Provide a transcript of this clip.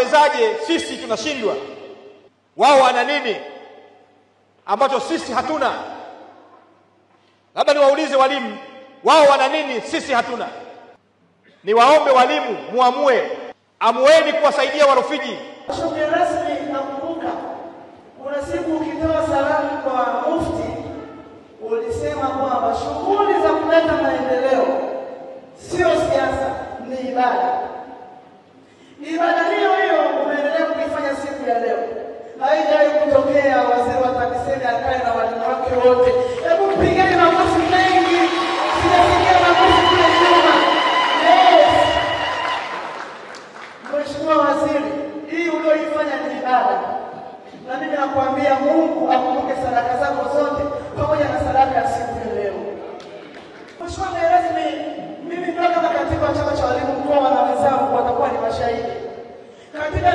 Wezaje sisi tunashindwa? Wao wana nini ambacho sisi hatuna? Labda niwaulize walimu, wao wana nini sisi hatuna? Niwaombe walimu muamue, amueni kuwasaidia Warufiji. Shughuli rasmi nakumbuka kuna siku ukitoa salamu kwa mufti ulisema kwamba shughuli za kuleta maendeleo sio siasa, ni ibada. Ibada hiyo umeendelea kuifanya siku ya leo. Haijawahi kutokea waziri wa TAMISEMI akae na walimu wake wote. Hebu mpigeni makofi mengi. Sijasikia makofi kule nyuma. Yes. Mheshimiwa Waziri, hii ulioifanya ni ibada. Na mimi nakwambia Mungu akumbuke sadaka zako zote pamoja na sadaka ya siku ya leo. Mheshimiwa Mgeni Rasmi, mimi kama katibu wa chama cha walimu mkoa na wenzangu watakuwa ni mashahidi. Katika